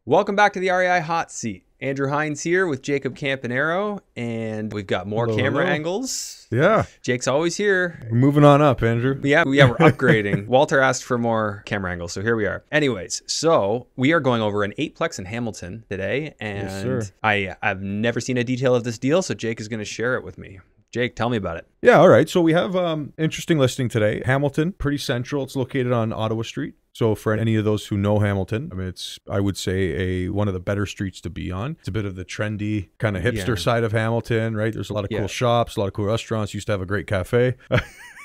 Welcome back to the REI Hot Seat. Andrew Hines here with Jacob Campanaro, and we've got more camera angles. Yeah. Jake's always here. We're moving on up, Andrew. Yeah, we're upgrading. Walter asked for more camera angles, so here we are. Anyways, so we are going over an 8-plex in Hamilton today, and yes, I've never seen a detail of this deal, so Jake is going to share it with me. Jake, tell me about it. Yeah, all right. So we have interesting listing today. Hamilton, pretty central. It's located on Ottawa Street. So for any of those who know Hamilton, I mean, it's, I would say, one of the better streets to be on. It's a bit of the trendy kind of hipster side of Hamilton, right? There's a lot of cool shops, a lot of cool restaurants. Used to have a great cafe.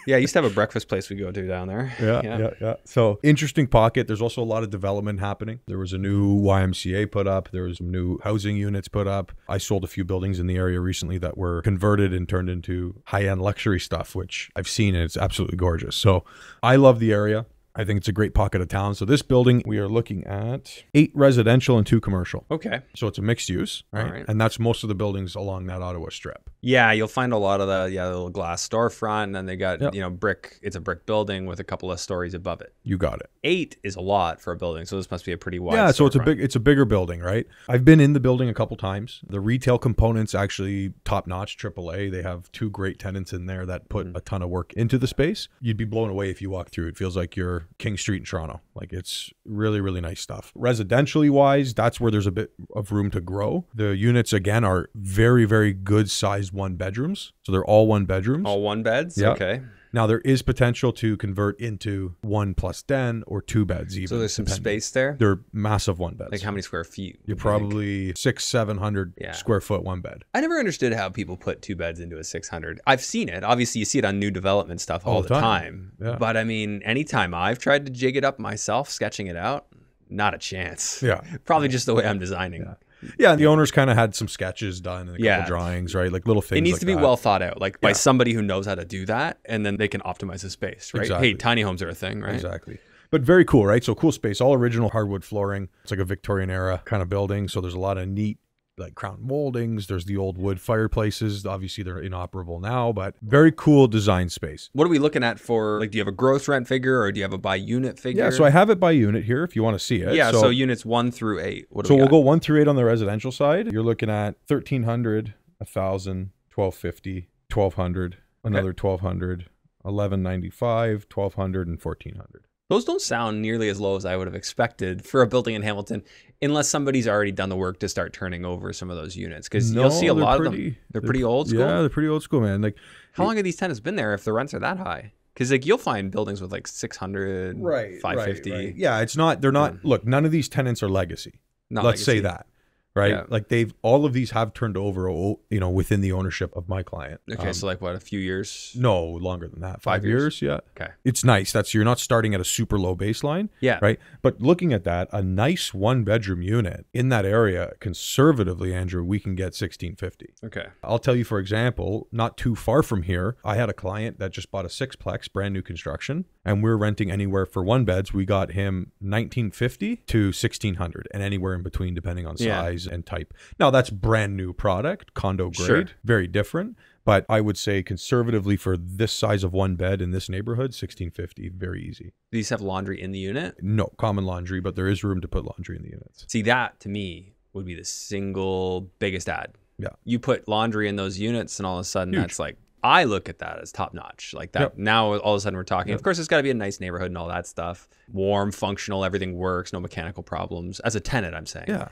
Yeah, I used to have a breakfast place we go to down there. Yeah. So interesting pocket. There's also a lot of development happening. There was a new YMCA put up. There was some new housing units put up. I sold a few buildings in the area recently that were converted and turned into high-end luxury stuff, which I've seen, and it's absolutely gorgeous. So I love the area. I think it's a great pocket of town. So this building, we are looking at 8 residential and 2 commercial. Okay. So it's a mixed use, right? All right. And that's most of the buildings along that Ottawa strip. Yeah, you'll find a lot of the little glass storefront, and then they got, brick. It's a brick building with a couple of stories above it. You got it. 8 is a lot for a building, so this must be a pretty wide so storefront. it's a bigger building, right? I've been in the building a couple times. The retail component's actually top-notch, AAA. They have 2 great tenants in there that put a ton of work into the space. You'd be blown away if you walk through. It feels like you're King Street in Toronto. Like, it's really, really nice stuff. Residentially wise, that's where there's a bit of room to grow. The units, again, are very, very good sized 1-bedrooms. So they're all 1 bedrooms. All 1 beds? Yeah. Okay. Now, there is potential to convert into 1+ den or 2 beds even. So there's some space there? They're massive 1 beds. Like how many square feet? You're probably 600-700 square foot 1 bed. I never understood how people put 2 beds into a 600. I've seen it. Obviously, you see it on new development stuff all the time. Yeah. But I mean, anytime I've tried to jig it up myself, sketching it out, not a chance. Yeah. Probably just the way I'm designing. Yeah, the owners kind of had some sketches done and a couple drawings, right? Like little things. It needs like to be that. well thought out, like by somebody who knows how to do that, and then they can optimize the space, right? Exactly. Hey, tiny homes are a thing, right? Exactly. But very cool, right? So cool space, all original hardwood flooring. It's like a Victorian era kind of building. So there's a lot of neat like crown moldings. There's the old wood fireplaces. Obviously they're inoperable now, but very cool design space. What are we looking at for, like, do you have a gross rent figure or do you have a by unit figure? Yeah, so I have it by unit here if you want to see it. Yeah, so units 1 through 8. So we'll go 1 through 8 on the residential side. You're looking at 1,300, 1,000, 1,250, 1,200, another 1,200, 1,195, 1,200, and 1,400. Those don't sound nearly as low as I would have expected for a building in Hamilton, unless somebody's already done the work to start turning over some of those units. Because you'll see a lot of them. They're pretty old school. Yeah, they're pretty old school, man. Like, how long have these tenants been there if the rents are that high? Because like you'll find buildings with like 600, 550. Right. Yeah, it's not. They're not. Look, none of these tenants are legacy. Let's say that. Right. Yeah. Like all of these have turned over, within the ownership of my client. Okay. So like what, a few years? No, longer than that. 5 years. Yeah. Okay. It's nice. You're not starting at a super low baseline. Yeah. Right. But looking at that, a nice 1-bedroom unit in that area, conservatively, Andrew, we can get 1,650. Okay. I'll tell you, for example, not too far from here, I had a client that just bought a 6-plex, brand new construction, and we're renting anywhere for 1 beds. We got him 1,950 to 1,600 and anywhere in between, depending on size and type. Now that's brand new product, condo grade, very different. But I would say conservatively for this size of 1 bed in this neighborhood, 1,650, very easy. Do these have laundry in the unit? No, common laundry, but there is room to put laundry in the units. See, that to me would be the single biggest add. Yeah. You put laundry in those units and all of a sudden that's like, I look at that as top notch. Like that now all of a sudden we're talking, of course it's got to be a nice neighborhood and all that stuff. Warm, functional, everything works, no mechanical problems. As a tenant, I'm saying. Yeah.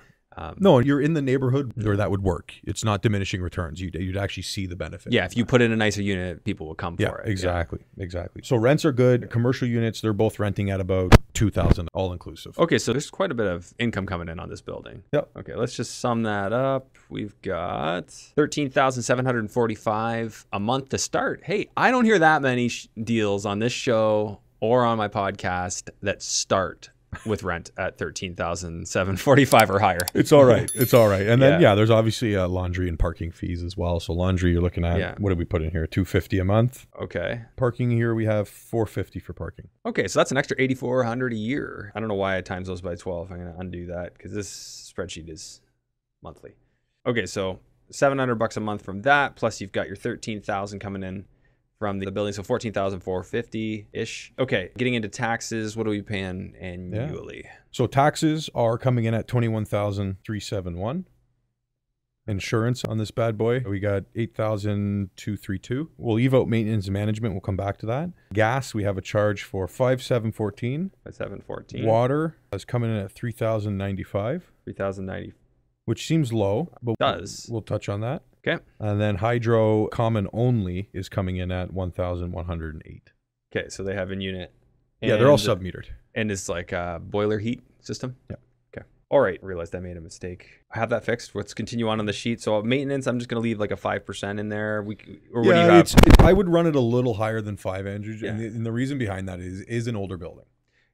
No, you're in the neighborhood where that would work. It's not diminishing returns. You'd actually see the benefit. Yeah, if you put in a nicer unit, people will come for it. Exactly. So rents are good. Commercial units, they're both renting at about 2,000 all inclusive. Okay, so there's quite a bit of income coming in on this building. Yep. Okay, let's just sum that up. We've got $13,745 a month to start. Hey, I don't hear that many deals on this show or on my podcast that start with rent at $13,745 or higher. It's all right. And then there's obviously laundry and parking fees as well. So laundry, you're looking at what did we put in here? $250 a month. Okay. Parking here we have $450 for parking. Okay, so that's an extra $8,400 a year. I don't know why I times those by 12. I'm gonna undo that because this spreadsheet is monthly. Okay, so $700 a month from that, plus you've got your $13,000 coming in from the building. So 14,450-ish. Okay, getting into taxes, what are we paying annually? Yeah. So taxes are coming in at 21,371. Insurance on this bad boy, we got 8,232. We'll leave out maintenance and management. We'll come back to that. Gas, we have a charge for 5,714. 5,714. Water is coming in at 3,095. 3,090. Which seems low, but we'll touch on that. Okay. And then hydro common only is coming in at 1,108. Okay, so they have a unit. Yeah, they're all sub-metered. And it's like a boiler heat system? Yeah. Okay. All right, realized I made a mistake. I have that fixed. Let's continue on the sheet. So maintenance, I'm just going to leave like a 5% in there. What do you have? I would run it a little higher than 5, Andrew. Yeah. And the reason behind that is an older building.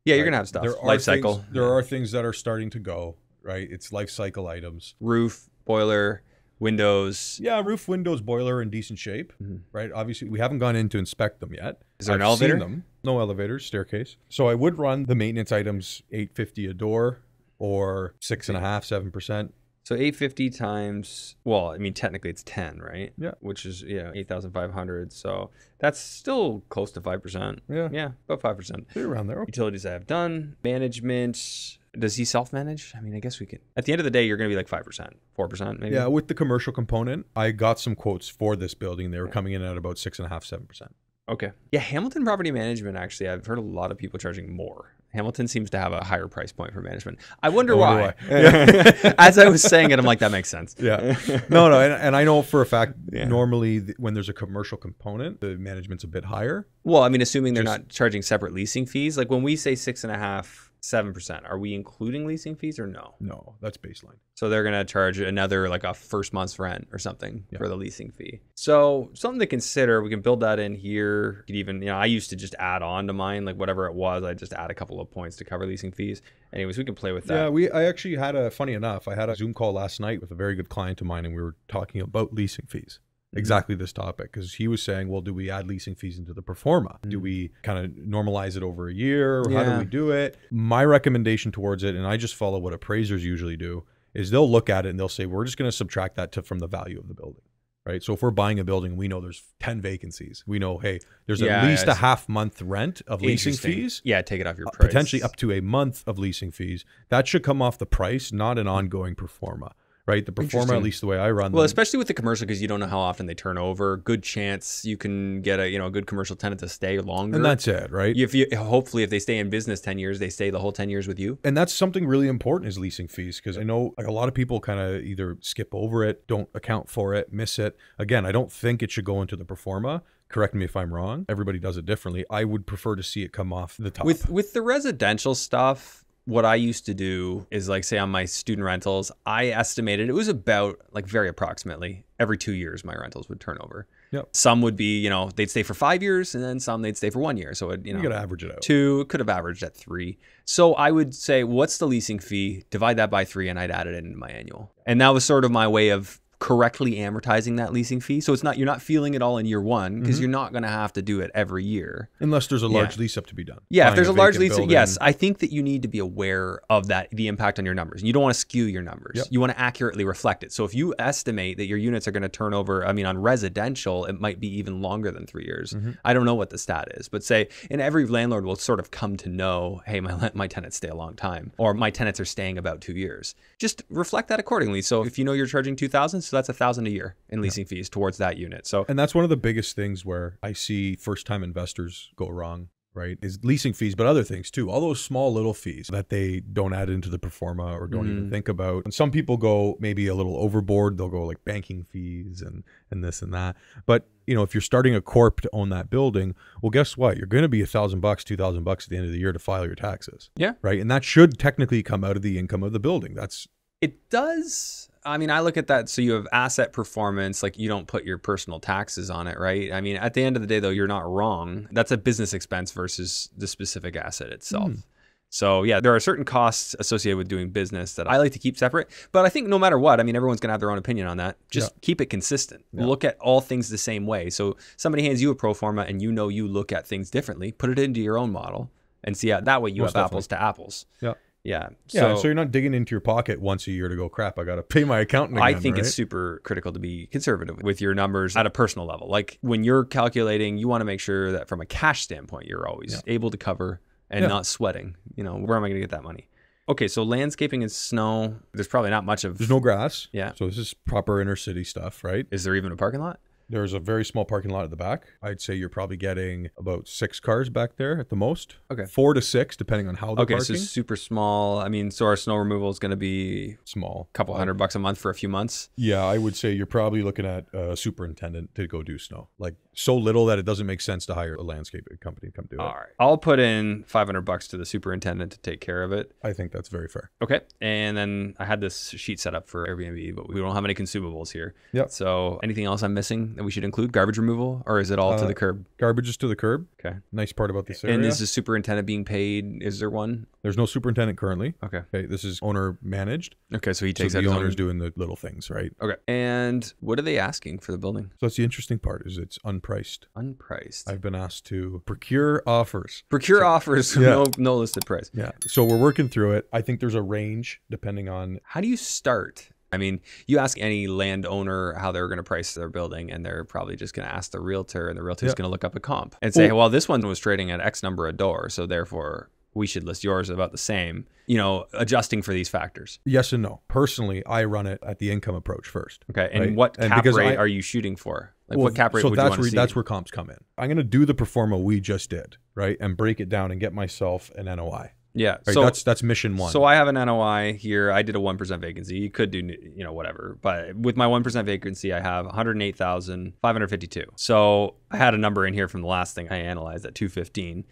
Yeah, you're going to have stuff. Life cycle. There are things that are starting to go, right? It's life cycle items. Roof, boiler, windows. Yeah, roof, windows, boiler in decent shape, right? Obviously, we haven't gone in to inspect them yet. Is there an elevator? Seen them. No elevators, staircase. So I would run the maintenance items $850 a door or 6.5%, 7%. So 850 times, well, I mean, technically it's 10, right? Yeah. Which is, 8,500. So that's still close to 5%. Yeah. Yeah, about 5%. They're around there. Utilities I have done. Management. Does he self-manage? I mean, I guess we can. At the end of the day, you're going to be like 5%, 4% maybe. Yeah, with the commercial component, I got some quotes for this building. They were coming in at about 6.5%, 7%. Okay. Yeah, Hamilton Property Management, actually, I've heard a lot of people charging more. Hamilton seems to have a higher price point for management. I wonder why. As I was saying it, I'm like, that makes sense. Yeah. No, and I know for a fact, normally when there's a commercial component, the management's a bit higher. Well, I mean, assuming they're not charging separate leasing fees. Like when we say 6.5%, 7%, are we including leasing fees or no? No, that's baseline. So they're going to charge another like a first month's rent or something for the leasing fee. So something to consider, we can build that in here. You could even, I used to just add on to mine, like whatever it was, I just add a couple of points to cover leasing fees. Anyways, we can play with that. Yeah, I actually had funny enough, I had a Zoom call last night with a very good client of mine and we were talking about leasing fees. Exactly this topic, because he was saying, well, do we add leasing fees into the pro forma? Do we kind of normalize it over a year? Or how do we do it? My recommendation towards it, and I just follow what appraisers usually do, is they'll look at it and they'll say, we're just going to subtract that from the value of the building, right? So if we're buying a building, we know there's 10 vacancies. We know, hey, there's at least a half-month rent of leasing fees. Yeah, take it off your price. Potentially up to a month of leasing fees. That should come off the price, not an ongoing pro forma. Right, the pro forma, at least the way I run them. Well, especially with the commercial, because you don't know how often they turn over. Good chance you can get a good commercial tenant to stay longer. And that's it, right? Hopefully, if they stay in business 10 years, they stay the whole 10 years with you. And that's something really important is leasing fees, because I know like a lot of people kind of either skip over it, don't account for it, miss it. Again, I don't think it should go into the pro forma. Correct me if I'm wrong. Everybody does it differently. I would prefer to see it come off the top. With the residential stuff, what I used to do is like, say on my student rentals, I estimated it was about like very approximately every 2 years my rentals would turn over. Yep. Some would be, they'd stay for 5 years and then some they'd stay for 1 year. So you got to average it out. 2 could have averaged at 3. So I would say, what's the leasing fee? Divide that by 3 and I'd add it into my annual. And that was sort of my way of correctly amortizing that leasing fee. So you're not feeling it all in year one, because you're not going to have to do it every year. Unless there's a large lease up to be done. Yeah, if there's a large lease, yes. I think that you need to be aware of the impact on your numbers. You don't want to skew your numbers. Yep. You want to accurately reflect it. So if you estimate that your units are going to turn over, on residential, it might be even longer than 3 years. I don't know what the stat is, but and every landlord will sort of come to know, hey, my tenants stay a long time, or my tenants are staying about 2 years. Just reflect that accordingly. So if you're charging $2,000, so that's $1,000 a year in leasing fees towards that unit. And that's one of the biggest things where I see first-time investors go wrong, right? Is leasing fees, but other things too. All those small little fees that they don't add into the pro forma or don't even think about. And some people go maybe a little overboard. They'll go like banking fees and this and that. But if you're starting a corp to own that building, well, guess what? You're going to be $1,000, $2,000 at the end of the year to file your taxes. Yeah. Right. And that should technically come out of the income of the building. It does. I look at that. So you have asset performance, like you don't put your personal taxes on it, right? At the end of the day, though, you're not wrong. That's a business expense versus the specific asset itself. So yeah, there are certain costs associated with doing business that I like to keep separate. But I think no matter what, everyone's going to have their own opinion on that. Just keep it consistent. Look at all things the same way. So somebody hands you a pro forma and you look at things differently, put it into your own model and see how that way you have apples to apples. Yeah. Yeah. So you're not digging into your pocket once a year to go, crap, I got to pay my accountant again, I think right? it's super critical to be conservative with your numbers at a personal level. Like when you're calculating, you want to make sure that from a cash standpoint, you're always able to cover and not sweating. You know, where am I going to get that money? Okay, so landscaping and snow, there's probably not much of... There's no grass. Yeah. So this is proper inner city stuff, right? Is there even a parking lot? There's a very small parking lot at the back. I'd say you're probably getting about 6 cars back there at the most. Okay. 4 to 6, depending on how they're parking. Okay, so super small. I mean, so our snow removal is going to be small, a couple $100 a month for a few months. Yeah, I would say you're probably looking at a superintendent to go do snow. Like so little that it doesn't make sense to hire a landscaping company to come do it. All right. I'll put in $500 to the superintendent to take care of it. I think that's very fair. Okay. And then I had this sheet set up for Airbnb, but we don't have any consumables here. Yep. So anything else I'm missing that we should include? Garbage removal, or is it all to the curb? Garbage is to the curb. Okay. Nice part about this area. And is the superintendent being paid? Is there one? There's no superintendent currently. Okay. This is owner managed. Okay, so he takes the out his owner's own... doing the little things, right? Okay. And what are they asking for the building? So that's the interesting part, is it's unpriced. Unpriced. I've been asked to procure offers. Offers, no listed price. Yeah. So we're working through it. I think there's a range depending on... How do you start? I mean, you ask any landowner how they're going to price their building, and they're probably just going to ask the realtor, and the realtor's going to look up a comp and say, well, this one was trading at X number a door, so therefore we should list yours about the same, you know, adjusting for these factors. Yes and no. Personally, I run it at the income approach first. Okay. And what cap rate are you shooting for? Like what cap rate would you want to see? That's where comps come in. I'm going to do the performa we just did, right? And break it down and get myself an NOI. Yeah. Right, so that's mission 1. So I have an NOI here. I did a 1% vacancy. You could do, you know, whatever. But with my 1% vacancy, I have 108,552. So I had a number in here from the last thing I analyzed at 215.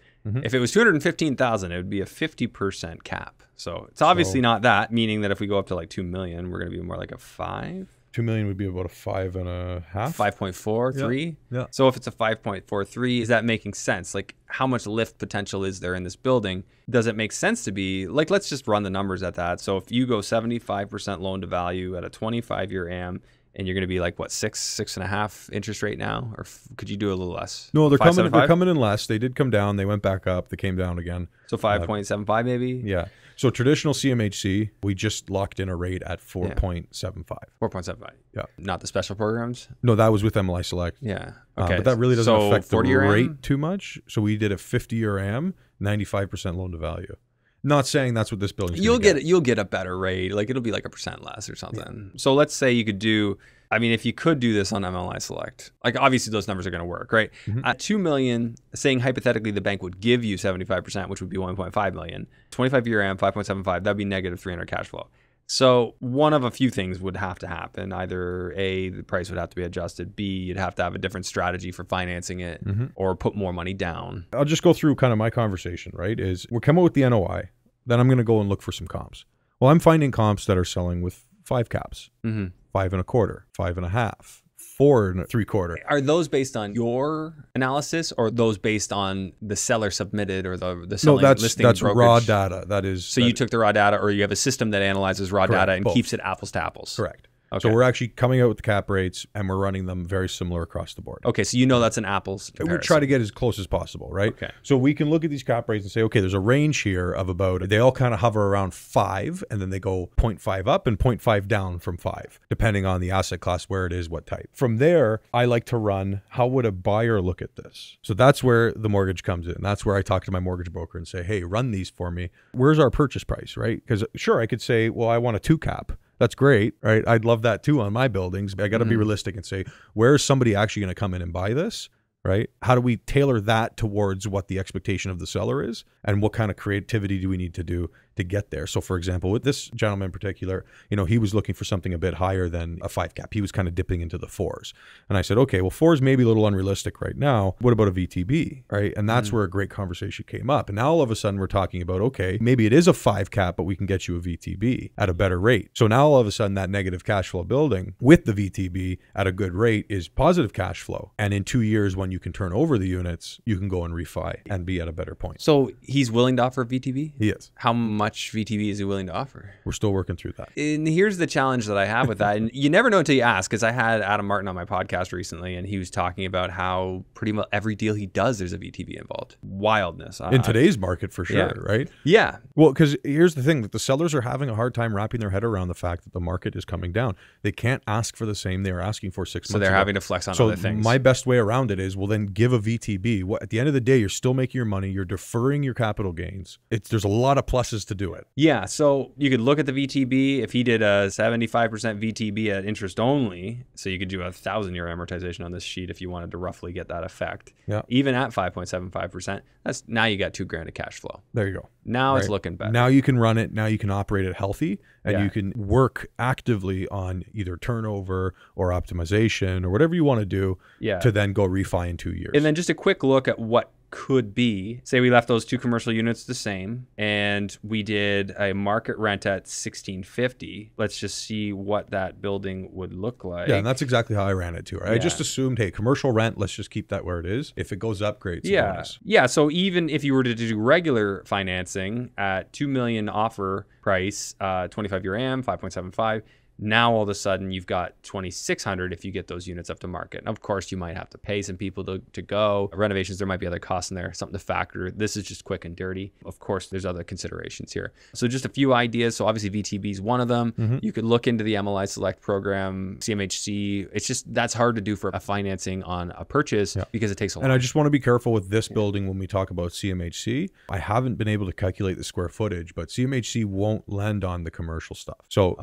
If it was 215,000, it would be a 50% cap. So it's obviously not that, meaning that if we go up to like 2 million, we're going to be more like a 5. 2 million would be about a 5.5. 5.43. Yeah. So if it's a 5.43, is that making sense? Like how much lift potential is there in this building? Does it make sense to be like, let's just run the numbers at that. So if you go 75% loan to value at a 25-year AM, and you're going to be like what, 6.5 interest rate now, or could you do a little less? No, they're coming in less. They did come down. They went back up. They came down again. So 5.75 maybe. Yeah. So traditional CMHC, we just locked in a rate at 4.75. 4.75. Yeah. Not the special programs. No, that was with MLI Select. Yeah. Okay. But that really doesn't affect the 40-year rate AM? too much. So we did a 50-year AM, 95% loan to value. Not saying that's what this building's you'll get a better rate. Like it'll be like 1% less or something. So let's say you could do, I mean, if you could do this on MLI Select, like obviously those numbers are going to work, right? At 2 million, saying hypothetically the bank would give you 75%, which would be 1.5 million, 25-year AM, 5.75, that'd be negative 300 cash flow. So one of a few things would have to happen. Either A, the price would have to be adjusted. B, you'd have to have a different strategy for financing it or put more money down. I'll just go through kind of my conversation, right? Is we're coming with the NOI. Then I'm going to go and look for some comps. Well, I'm finding comps that are selling with 5 caps, 5.25, 5.5, 4.75. Are those based on your analysis, or those based on the seller submitted or the selling listing that's brokerage? Raw data. That is. So you took the raw data, or you have a system that analyzes raw data and keeps it apples to apples. Correct. Okay. So we're actually coming out with the cap rates, and we're running them very similar across the board. Okay, so you know that's an apples comparison. We try to get as close as possible, right? Okay. So we can look at these cap rates and say, okay, there's a range here of about, they all kind of hover around 5, and then they go 0.5 up and 0.5 down from 5, depending on the asset class, where it is, what type. From there, I like to run, how would a buyer look at this? So that's where the mortgage comes in. That's where I talk to my mortgage broker and say, hey, run these for me. Where's our purchase price, right? Because sure, I could say, well, I want a 2 cap. That's great, right? I'd love that too on my buildings. But I got to be realistic and say, where is somebody actually going to come in and buy this, right? How do we tailor that towards what the expectation of the seller is? And what kind of creativity do we need to do to get there? So for example, with this gentleman in particular, you know, he was looking for something a bit higher than a 5 cap. He was kind of dipping into the 4s. And I said, okay, well, 4s may be a little unrealistic right now. What about a VTB, right? And that's where a great conversation came up. And now all of a sudden we're talking about, okay, maybe it is a 5 cap, but we can get you a VTB at a better rate. So now all of a sudden that negative cash flow building with the VTB at a good rate is positive cash flow. And in 2 years, when you can turn over the units, you can go and refi and be at a better point. So he's willing to offer VTB? He is. How much much VTB is he willing to offer? We're still working through that. And here's the challenge that I have with that. And you never know until you ask, because I had Adam Martin on my podcast recently, and he was talking about how pretty much every deal he does, there's a VTB involved. Wildness. In today's market, for sure, right? Yeah. Well, because here's the thing, that the sellers are having a hard time wrapping their head around the fact that the market is coming down. They can't ask for the same they were asking for 6 months ago. So they're having to flex on other things. My best way around it is, well, then give a VTB. At the end of the day, you're still making your money. You're deferring your capital gains. There's a lot of pluses to do it. Yeah. So you could look at the VTB. If he did a 75% VTB at interest only, so you could do a 1,000-year amortization on this sheet if you wanted to roughly get that effect. Yeah. Even at 5.75%, now you got $2,000 of cash flow. There you go. Now it's looking better. Now you can run it. Now you can operate it healthy, and you can work actively on either turnover or optimization or whatever you want to do to then go refi in 2 years. And then just a quick look at what could be. Say we left those 2 commercial units the same and we did a market rent at $1,650. Let's just see what that building would look like. Yeah, and that's exactly how I ran it too, right? I just assumed, hey, commercial rent, let's just keep that where it is. If it goes up, great. Yeah, so even if you were to do regular financing at $2 million offer price, 25-year AM, 5.75, now all of a sudden you've got $2,600 if you get those units up to market. And of course, you might have to pay some people to go. Renovations, there might be other costs in there, something to factor. This is just quick and dirty. Of course, there's other considerations here. So just a few ideas. So obviously VTB is one of them. You could look into the MLI Select program, CMHC. It's just, that's hard to do for a financing on a purchase because it takes a lot. And I just want to be careful with this building when we talk about CMHC. I haven't been able to calculate the square footage, but CMHC won't lend on the commercial stuff. So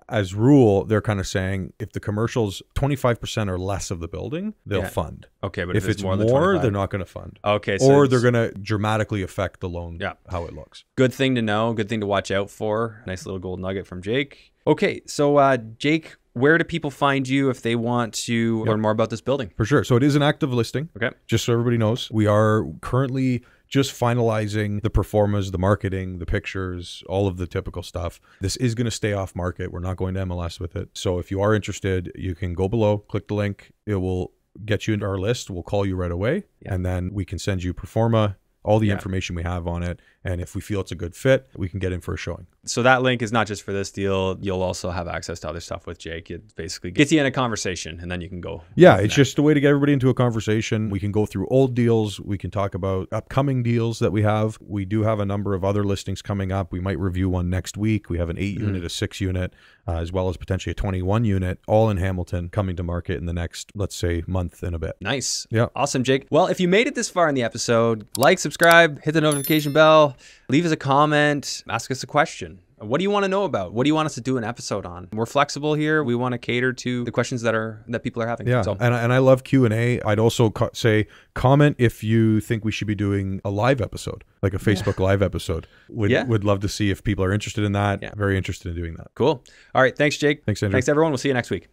as rule, they're kind of saying if the commercial's 25% or less of the building, they'll fund. Okay, but if it's more, they're not going to fund. Okay, so or they're going to dramatically affect the loan, how it looks. Good thing to know, good thing to watch out for. Nice little gold nugget from Jake. Okay, so Jake, where do people find you if they want to learn more about this building? For sure. So it is an active listing. Okay. Just so everybody knows, we are currently just finalizing the performas, the marketing, the pictures, all of the typical stuff. This is going to stay off market. We're not going to MLS with it. So if you are interested, you can go below, click the link. It will get you into our list. We'll call you right away. And then we can send you performa, all the information we have on it. And if we feel it's a good fit, we can get in for a showing. So that link is not just for this deal. You'll also have access to other stuff with Jake. It basically gets you in a conversation and then you can go. Yeah, it's just a way to get everybody into a conversation. We can go through old deals. We can talk about upcoming deals that we have. We do have a number of other listings coming up. We might review one next week. We have an 8-unit, a 6-unit, as well as potentially a 21-unit, all in Hamilton, coming to market in the next, let's say, month and a bit. Nice. Yeah. Awesome, Jake. Well, if you made it this far in the episode, like, subscribe, hit the notification bell, leave us a comment, ask us a question. What do you want to know about? What do you want us to do an episode on? We're flexible here. We want to cater to the questions that people are having. Yeah, so. and I love Q&A. I'd also say comment if you think we should be doing a live episode, like a Facebook Live episode. Would love to see if people are interested in that. Yeah. Very interested in doing that. Cool. All right. Thanks, Jake. Thanks, Andrew. Thanks, everyone. We'll see you next week.